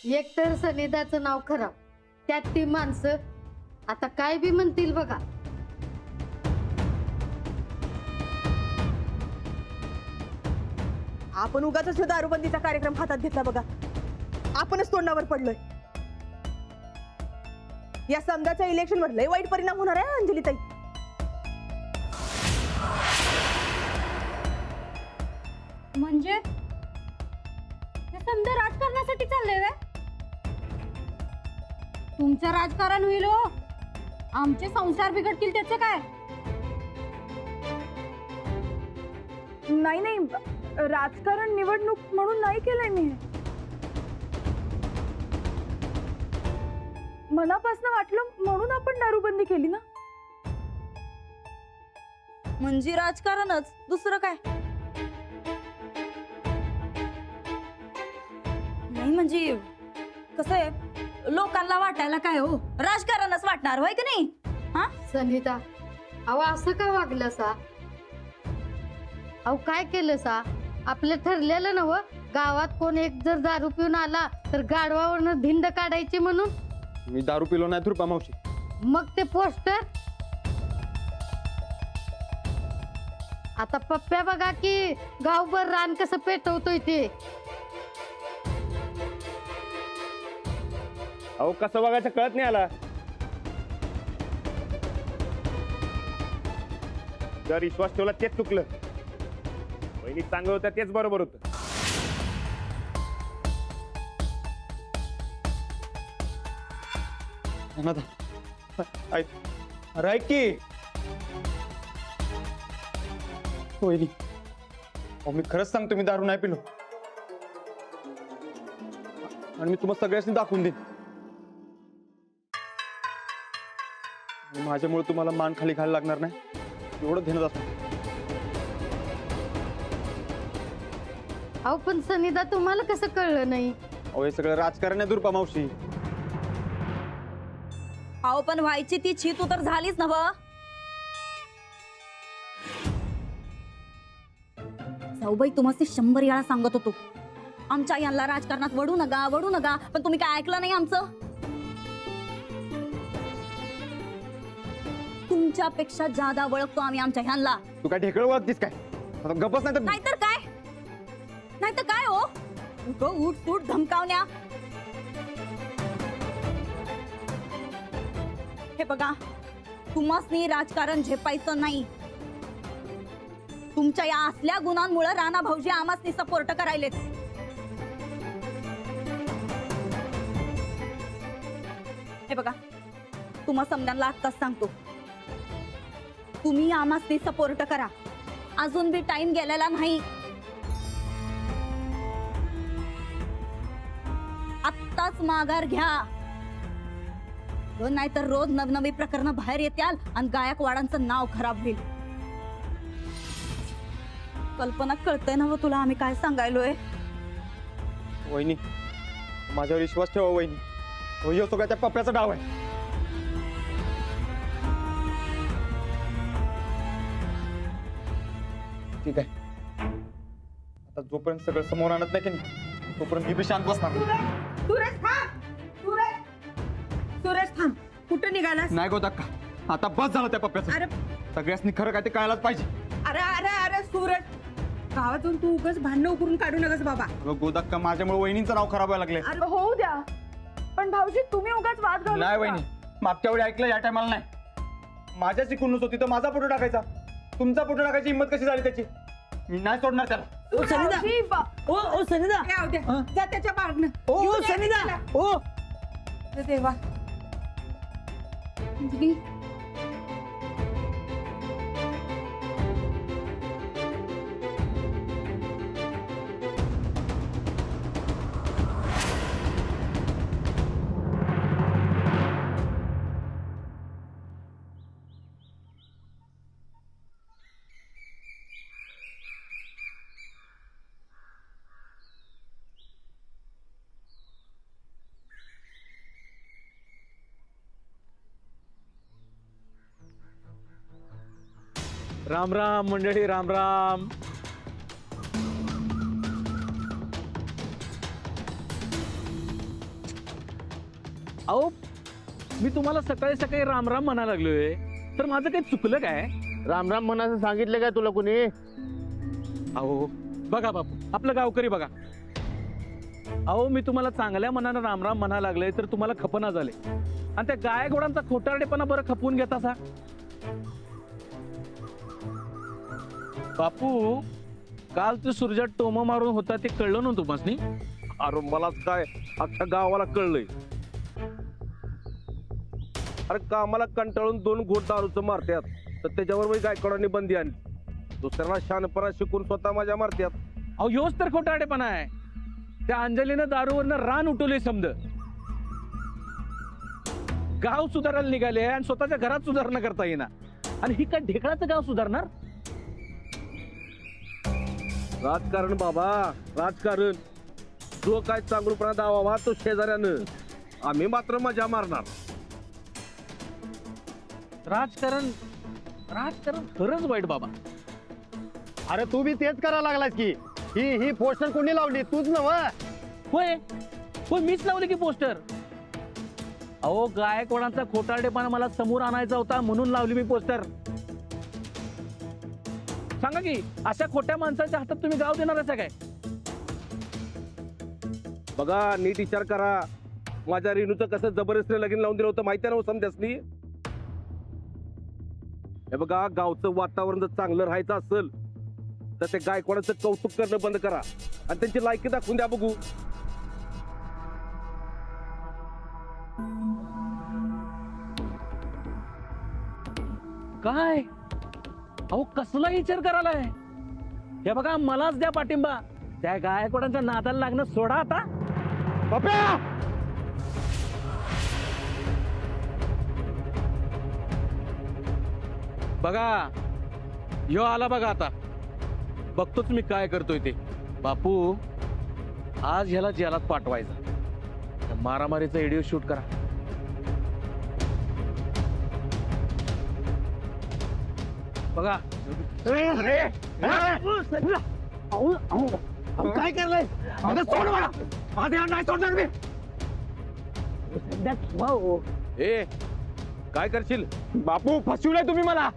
एकतर सनिदाचं नाव खराब, त्यात ती माणसं आता काय बी म्हणतील बघा. आपण उगाच दारूबंदीचा कार्यक्रम हातात घेतला बघा. आपणच तोंडावर पडलोय. या समजाच्या इलेक्शनवर लय वाईट परिणाम होणार आहे अंजलीताई. म्हणजे हे समजा राजकारणासाठी चाललंय व्हय? तुमचं राजकारण होईल हो, आमचे संसार बिघडतील त्याचं काय? नाही नाही, राजकारण निवडणूक म्हणून नाही केलंय मी. मनापासून वाटलं म्हणून आपण दारूबंदी केली ना. म्हणजे राजकारणच, दुसरं काय नाही. म्हणजे कसं आहे, लोकांना वाटायला काय हो, राजकारणच वाटणार होय की नाही? हा सनिता, अहो असं का वागलं सा? अहो काय केलं सा? आपलं ठरलेलं नव, गावात कोण एक जर दारू पिऊन आला तर गाडवावरनं धिंड काढायची म्हणून. मी दारू पिलो नाही रुपा मावशी. मग ते पोस्टर आता पप्प्या बघा की गावभर रान कसं पेटवतोय ते. अहो कसं बघायचं कळत नाही आला. जर विश्वास ठेवला तेच चुकलं. वहिनी चांगलं होतं तेच बरोबर होतं. ऐक की वहिनी, अहो मी खरंच सांगतो, मी दारू नाही पिलो आणि मी तुम्हाला सगळ्यांनी दाखवून देईन. माझ्यामुळे तुम्हाला मान खाली घालायला लागणार नाही, एवढं ध्यानात असतं. अहो पण सनिदा, तुम्हाला कसं कळलं नाही? अहो हे सगळं राजकारण आहे दुर्पा मावशी. अहो पण व्हायची ती छी तू तर झालीच ना. जाऊबाई, तुम्हाला 100 वेळा सांगत होतो आमच्या यांना राजकारणात वडू नका वडू नका, पण तुम्ही काय ऐकलं नाही आमचं. तुमच्यापेक्षा जादा वळखतो आम्ही आमच्या ह्यांना. तू काय ढेकळ ओळखतीस काय? आता गप्पच नाही तर. नाहीतर काय, नाहीतर काय हो, उठ सूट धमकावण्या. हे बघा, तुम्हासनी राजकारण झेपायचं नाही. तुमच्या या असल्या गुणांमुळे राणा भाऊजी आम्हासनी सपोर्ट करायलेत. हे बघा, तुम्हा समजांना आत्ताच सांगतो, तुम्ही आम्हासनी सपोर्ट करा. अजून बी टाइम गेलेला नाही. आत्ताच माघार घ्या, नाहीतर रोज नवनवी प्रकरण बाहेर येत्याल आणि गायकवाडांचं नाव खराब होईल. कल्पना कळतंय ना तुला आम्ही काय सांगायलोय? वहिनी, माझ्यावर विश्वास ठेवा वहिनी. हो सगळं त्या पप्प्याचा डाव आहे. ठीक आहे, आता जोपर्यंत सगळं समोर आणत नाही की नाही, तोपर्यंत मी बी शांत बसणार. सुरेश थांब, सुरेश थांब. कुठं निघालास? नाही गोदाक्का, आता बस झालं त्या पप्प्याचं. अरे सगळ्यांनी खरं काय ते कळायलाच पाहिजे. अरे अरे अरे सुरेश, गावातून तू उगाच भांडणं उकरून काढू नकस बाबा. गोदाक्का, माझ्यामुळे वहिनींचं नाव खराब व्हायला लागले. अरे होऊ द्या, पण भाऊजी तुम्ही उगाच वाद घालू नाही नका. वहिनी, मागच्या वेळी ऐकलं, या टायमाला नाही. माझ्याची खुन्नस होती तर माझा फोटो टाकायचा. तुमचा फोटो टाकायची हिंमत कशी झाली त्याची? मी नाही सोडणार त्याला. भाऊजी, सनिदा, राहू द्या. जा त्याच्या मागणं. ओ येऊ द्या सनिदा, त्याला. ओ अरे देवा. अंजली, राम राम मंडळी, राम राम. अहो मी तुम्हाला सकाळी सकाळी रामराम म्हणायला लागलोय तर माझं काही चुकलं काय? रामराम म्हणायचं सांगितलं काय तुला कोणी? अहो बघा बापू, आपलं गावकरी बघा. अहो मी तुम्हाला चांगल्या मनानं रामराम म्हणायला लागले तर तुम्हाला खपना झाले, आणि त्या गायगोडांचा खोटारडेपणा बरं खपवून घेता सा. बापू काल तू सुरजात टोमा मारून होता ते कळलं ना तुम्हासनी? अरे मलाच काय अख्ख्या गावाला कळलंय. अरे कामाला कंटाळून 2 घोट दारूचं मारत्यात तर त्याच्यावर मी गायकवाडांनी बंदी आणली. दुसऱ्याला शानपणा शिकून स्वतः माझ्या मारत्यात. अहो योच तर खोटारडेपणा आहे. त्या अंजलीनं दारूवरनं रान उठवले समज, गाव सुधारायला निघाले आणि स्वतःच्या घरात सुधारणा करता येईना, आणि ही काय ढेकळाचं गाव सुधारणार? राजकारण बाबा, राजकारण. जो काय चांगलपणा दावा तो शेजाऱ्यानं, आम्ही मात्र मजा मारणार. राजकारण राजकारण खरंच वाईट बाबा. अरे तू बी तेच करायला लागलास की. ही पोस्टर कोणी लावली? तूच नव. होय होय मीच लावली की पोस्टर. अहो गायकवाडांचा खोटारडेपणा मला समोर आणायचा होता म्हणून लावली मी पोस्टर. सांगा की अशा खोट्या माणसाच्या हातात तुम्ही गाव देणार असा काय? बघा नीट विचार करा. माझ्या रेणूचं कसं जबरदस्तीने लगीन लावून दिलं होतं माहिती आहे ना समजासनी? हे बघा, गावचं वातावरण जर चांगलं राहायचं असेल तर ते गायकवाडाचं कौतुक करणं बंद करा आणि त्यांची लायकी दाखवून द्या बघू. काय अहो कसला विचार करायलाय? हे बघा मलाच द्या पाठिंबा. त्या गायकवाडांच्या नादाला लागणं सोडा आता. पप्या बघा यो आला बघा. आता बघतोच मी काय करतोय ते. बापू आज ह्याला जेलात पाठवायचं. मारामारीचा व्हिडिओ शूट करा. बघा काय करलाय? सोड मला. माझ्या नाही सोडणार मी. ए काय करशील? बापू फसवलंय तुम्ही मला.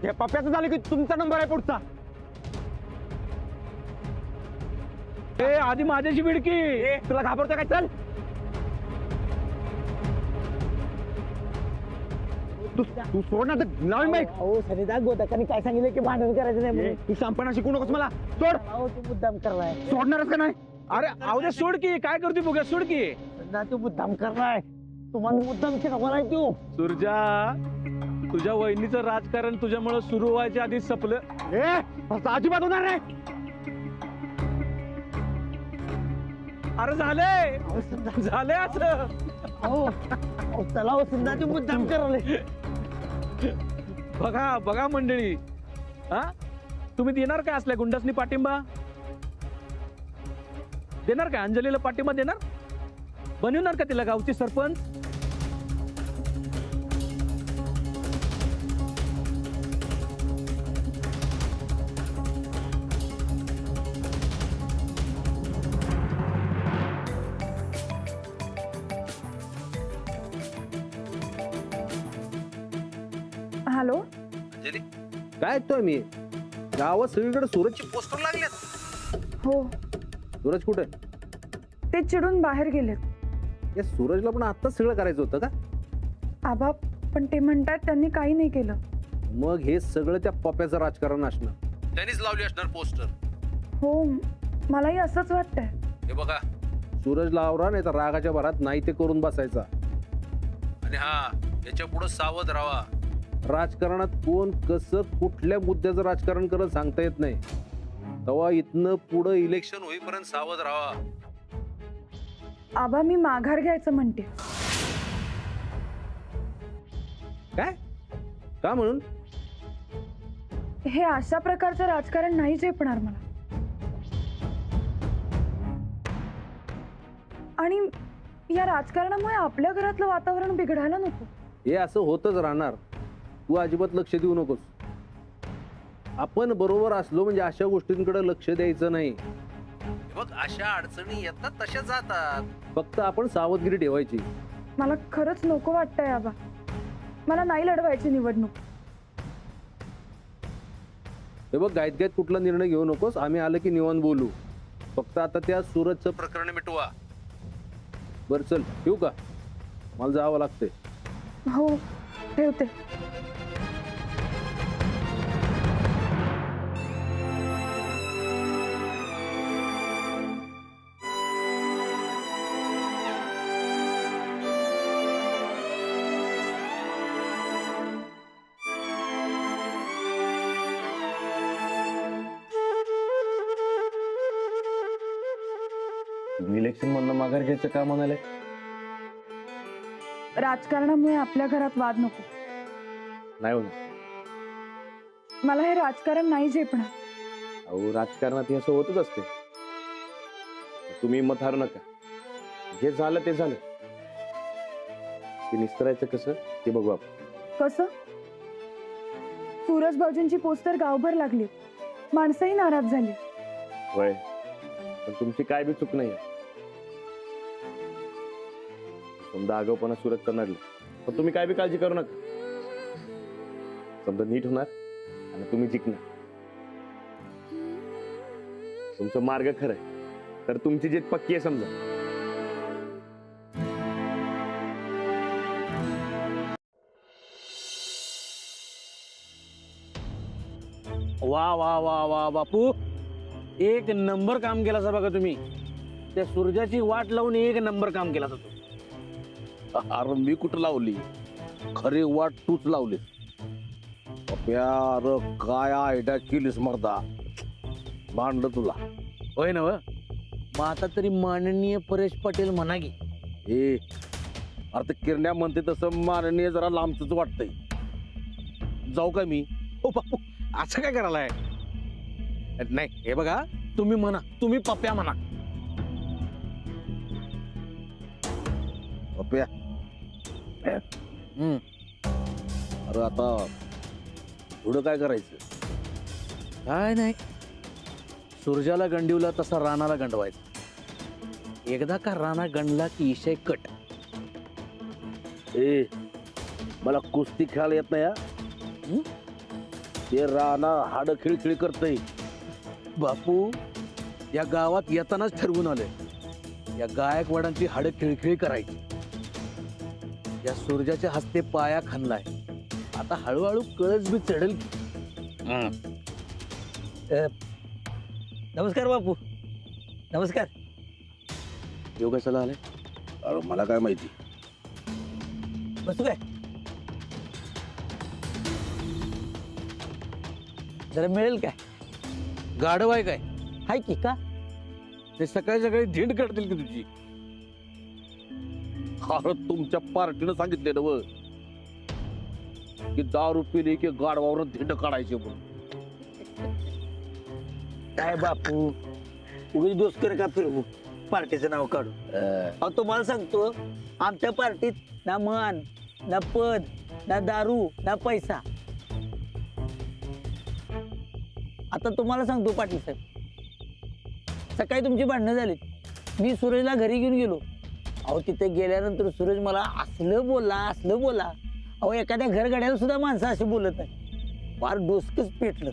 हे पप्प्याचं झालं की तुमचा नंबर आहे पुढचा. ए आधी माझ्याशी बिडकी. तुला घाबरतो काय? चल. तू सोड ना तर लावून बाईक. सरिता गोदाकांनी काय सांगितलं की भांडण करायचं नाही म्हणून. तू शांपणा शिकू नकोस मला. सोड. तू मुद्दाम करलाय. सोडणारच का नाही? अरे अवघ्या सोड की. काय करतोय बघा सोड की. तू मुद्दाम करलाय. तुम्हाला मुद्दाम शिकवलाय तू. सुरजा तुझ्या वहिनीचं राजकारण तुझ्यामुळे सुरू व्हायच्या आधीच संपलं. असं अजिबात होणार नाही. अरे झालंय झालंय असं. चला सुद्धा तू मुद्दाम करले. बघा बघा मंडळी, हा तुम्ही देणार काय असल्या गुंडासनी पाठिंबा? देणार काय? अंजलीला पाठिंबा देणार? बनवणार का तिला गावची सरपंच? हॅलो. काय ऐकतोय मी? गावात सगळीकडे सूरजची पोस्टर लागलेत. हो, सूरज कुठे? ते चिडून बाहेर गेलेत. या सूरजला पण आत्ताच सगळं करायचं होतं का? आबा पण ते म्हणतात त्यांनी काही नाही केलं. मग हे सगळं त्या पप्प्याचं राजकारण असणार. त्यांनीच लावली असणार पोस्टर. हो, मलाही असंच वाटतंय. हे बघा, सूरज लावरा नाही तर रागाच्या भरात नाही ते करून बसायचा. आणि हा याच्या पुढे सावध राहा. राजकारणात कोण कसं कुठल्या मुद्द्याचं राजकारण करत सांगता येत नाही. तेव्हा इथनं पुढं इलेक्शन होईपर्यंत सावध राहा. आबा मी माघार घ्यायचं म्हणते. काय? का म्हणून? हे अशा प्रकारचं राजकारण नाही झेपणार मला. आणि या राजकारणामुळे आपल्या घरातलं वातावरण बिघडायला नको. हे असं होतच राहणार. तू अजिबात लक्ष देऊ नकोस. आपण बरोबर असलो म्हणजे अशा गोष्टींकडे लक्ष द्यायचं नाही. बघ अशा अडचणी येतात तशा जातात. फक्त आपण सावधगिरी ठेवायची. मला खरंच नको वाटतंय आबा. मला नाही लढवायची निवडणूक. हे बघ, गायत गायत कुठला निर्णय घेऊ नकोस. आम्ही आलं की निवांत बोलू. फक्त आता त्या सूरजचं प्रकरण मिटवा. बरं चल, येऊ का? मला जावं लागतंय. हो, ठेवते. तुम्ही इलेक्शन मधनं माघार घ्यायचं का म्हणाले? राजकारणामुळे आपल्या घरात वाद नको. नाही होणार. मला हे राजकारण नाही झेपणार. अहो, राजकारणात हे असं होतच असते. तुम्ही मत हारू नका. जे झालं ते झालं. ते निस्तरायचं कसं ते बघू आपण. कसं? सूरज भाऊजींची पोस्टर गावभर लागली. माणसंही नाराज झाली. होय, पण तुमची काय बी चूक नाही. समजा आगाऊपणा सुरत करणार, पण तुम्ही काय बी काळजी करू नका. समजा नीट होणार आणि तुम्ही जिंकणार. तुमचा मार्ग खरं आहे तर तुमची जीत पक्की आहे समजा. वा वा वा वा बापू, एक नंबर काम केला सर बघा तुम्ही. त्या सूर्याची वाट लावून एक नंबर काम केला जातो. अरे मी कुठं लावली? खरी वाट तूच लावली. अरे काय आयडिया केलीस मर्दा. मांडलं तुला. होय ना? मग आता तरी माननीय परेश पाटील म्हणा की. ए अरे ते किरण्या म्हणते तसं माननीय जरा लांबच वाटतंय. जाऊ का मी? हो बापू, असं काय करायलाय? नाही, हे बघा, तुम्ही म्हणा, तुम्ही पप्प्या म्हणा. पप्प्या. अरे आता पुढं काय करायचं? काय नाही, सूर्याला गंडीवला तसा राणाला गंडवायचा. एकदा का राणा गंडला की इशय कट. ए मला कुस्ती खेळायला येत नाही. ते राणा हाड खिळखिळी करतय. बापू, या गावात येतानाच ठरवून आले, या गायकवाडांची हाड खिळखिळी करायची. या सूर्याच्या हस्ते पाया खानलाय. आता हळूहळू कळस बी चढेल. नमस्कार बापू. नमस्कार. येऊ कशाला आले? अरे मला काय माहिती. बसू काय? जरा मिळेल काय? गाढव आहे काय? हाय की का? ते सकाळी सकाळी झेंड काढतील की तुझी. अरे तुमच्या पार्टीनं सांगितले ना व की दारू पिली की गाडवावर धिंड काढायचे म्हणून. काय बापू, उगीच दोस्कर का फिरवू पार्टीचं नाव काढू. अहो तुम्हाला सांगतो, आमच्या पार्टीत ना मन, ना पद, ना दारू, ना पैसा. आता तुम्हाला सांगतो पाटील साहेब, सकाळी तुमची भांडणं झाली. मी सूरजला घरी घेऊन गेलो. अहो तिथे गेल्यानंतर सूरज मला असलं बोलला. अहो एखाद्या घरगड्याला सुद्धा माणसं असे बोलत नाही. फार डोसकच पेटलं.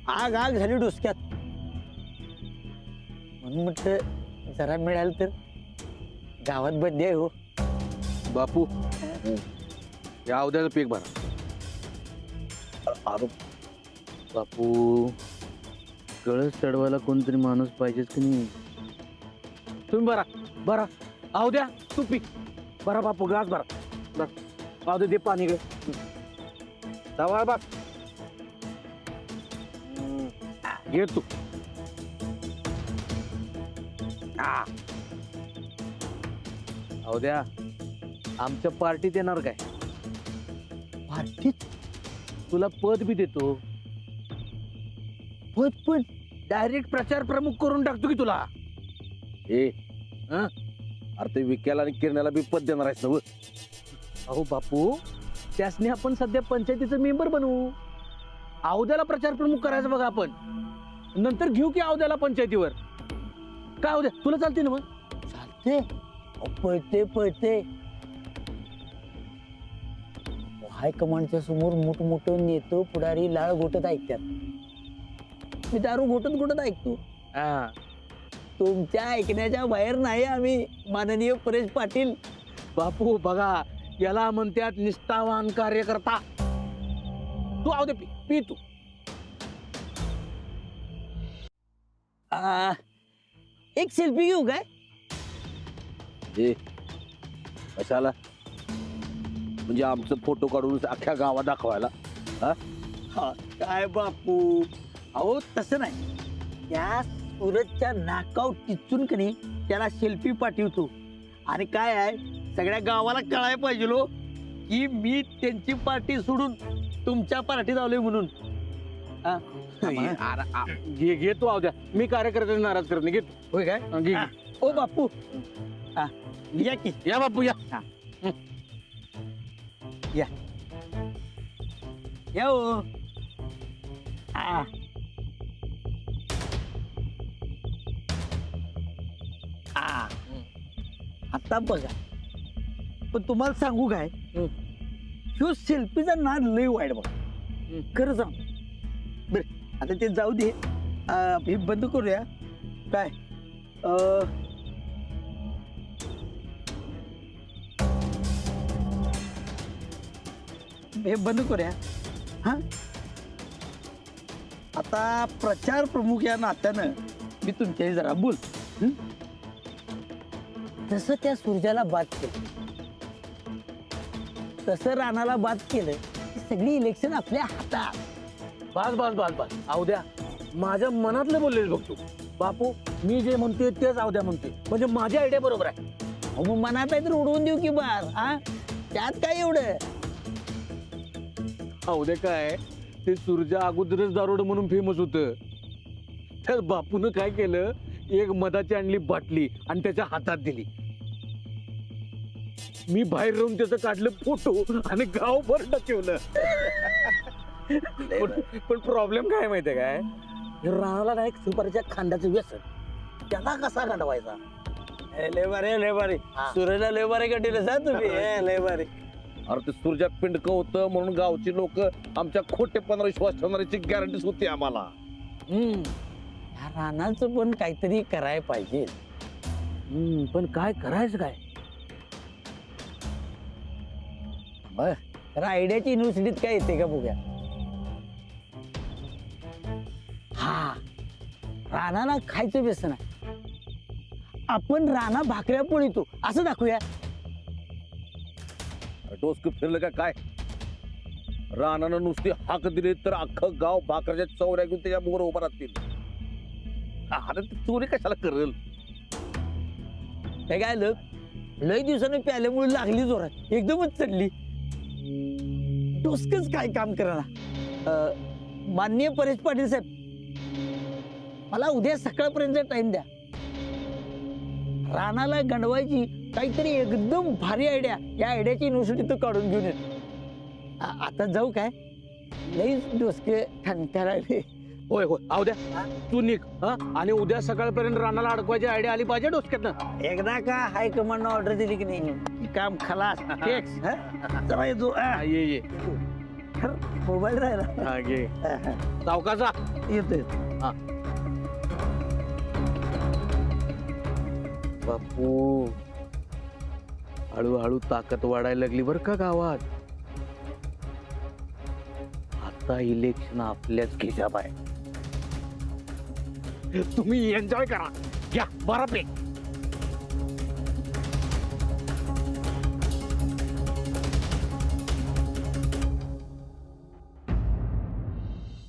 आग झाली डोसक्यात. म्हणून म्हटलं जरा मिळाल तर गावात बंदी आहे हो. बापू, या उद्याला पीक भरा. अरे बापू, कळस चढवायला कोणतरी माणूस पाहिजेच की नाही? तुम्ही बरा आऊ द्या, तू पी. बरा बापू, ग्लास बरा. आऊ दे पाणी गे. दवा बस घे तू. आऊ द्या, आमच्या पार्टीत येणार काय? पार्टीत तुला पद बी देतो. पद पण डायरेक्ट प्रचार प्रमुख करून टाकतो की तुला. ए अरे ते विक्याला आणि किरण्याला बी पद देणार आहे सव. अहो बापू, त्यासने आपण सध्या पंचायतीचं मेंबर बनवू. अवध्याला प्रचार प्रमुख करायचं बघा आपण. नंतर घेऊ की अवध्याला पंचायतीवर. काय अवध्या, तुला चालते ना? मग चालते. पळते हायकमांडच्या समोर मोठमोठं नेतं पुढारी लाळ घोटत ऐकतात. मी दारू घोटत घोटत ऐकतो. हा. तुमच्या ऐकण्याच्या बाहेर नाही आम्ही, माननीय परेश पाटील. बापू बघा, याला म्हणतात निष्ठावान कार्यकर्ता. तू आव दे, पी तू. एक सेल्फी घेऊ काय? कशाला? म्हणजे आमचं फोटो काढून अख्ख्या गावात दाखवायला? हा, काय बापू, अहो तसं नाही. त्या सूरजच्या नाकाव टिचून कणी त्याला सेल्फी पाठवतो. आणि काय आहे, सगळ्या गावाला कळायला पाहिजे लो की मी त्यांची पार्टी सोडून तुमच्या पार्टीत आलोय म्हणून. घे घे तू आव द्या. मी कार्यकर्त्याला नाराज करत नाही. घे तू. होय काय? घे, घे. ओ बापू, या की. या बापू या. या ओ. आता बघा, पण तुम्हाला सांगू काय, ह्यो सेल्फीचा नाद लय वाईट बघा. खरं सांग बर. आता ते जाऊ दे, हे बंद करूया काय. हे बंद करूया. हा, आता प्रचार प्रमुख या नात्यानं मी तुमच्याशी जरा बोल. जसं त्या सूर्याला बाद केलं, तसं राणाला बाद केलं की सगळी इलेक्शन आपल्या हातात. बस बस बस बस आव द्या. माझ्या मनातलं बोललेच बघतो बापू. मी जे म्हणते तेच आव द्या म्हणते, म्हणजे माझी आयडिया बरोबर आहे. अहो, मग मनात आहे तर उडवून देऊ की बार. हा, त्यात काय एवढं. आव द्या काय, ते सूर्या अगोदरच दारोड म्हणून फेमस होतं. तर बापून काय केलं, एक मधाची आणली बाटली आणि त्याच्या हातात दिली. मी बाहेर राहून त्याचं काढलं फोटो आणि गावभर ठेवलं. पण प्रॉब्लेम काय माहितीये काय, राणाला ना एक सुपारीच्या खांद्याचं व्यसन, त्याला कसा गाडवायचा. लय बारे सूर्यला लय बारे कटील सा तुम्ही. लय बारे. अरे ते सूर्या पिंडक होतं म्हणून गावची लोक आमच्या खोटेपणा विश्वास ठेवण्याची गॅरंटीच होती आम्हाला. ह्या रानाचं पण काहीतरी करायला पाहिजे. पण काय करायचं काय. तर आयडियाची युनिव्हर्सिटीत काय येते का बघूया. हा, रानाला खायचं व्यसन आहे, आपण राणा भाकऱ्या पळतो असं दाखवूया. डोसक फिरलं का काय? रानानं नुसती हाक दिली तर अख्खं गाव भाकऱ्याच्या चौऱ्या घेऊन त्याच्या मोर उभा राहतील. अरे ती चोरी कशाला करेल? हे काय लय दिवसानं प्याल्यामुळे लागली जोरात, एकदमच चढली. डोसकच काय काम करा. माननीय परेश पाटील साहेब, मला उद्या सकाळपर्यंत टाइम द्या. रानाला गंडवायची काहीतरी एकदम भारी आयडिया या आयडियाची युनिव्हर्सिटीत काढून घेऊन येत. आता जाऊ काय, लई डोसके ठणठ्या लागले. होय होय आव द्या, तू निघ. आणि उद्या सकाळपर्यंत रानाला अडकवायची आयडिया आली पाहिजे डोसक्यातनं. एकदा का हायकमांडनं ऑर्डर दिली की नाही, काम खलास. फिक्स. चला येतो. ये मोबाईल राहिला. घे सावकाचा. येतोय. बापू, हळूहळू ताकद वाढायला लागली बर का गावात. आता इलेक्शन आपल्याच खिशात आहे. तुम्ही एन्जॉय करा, घ्या बरा पे.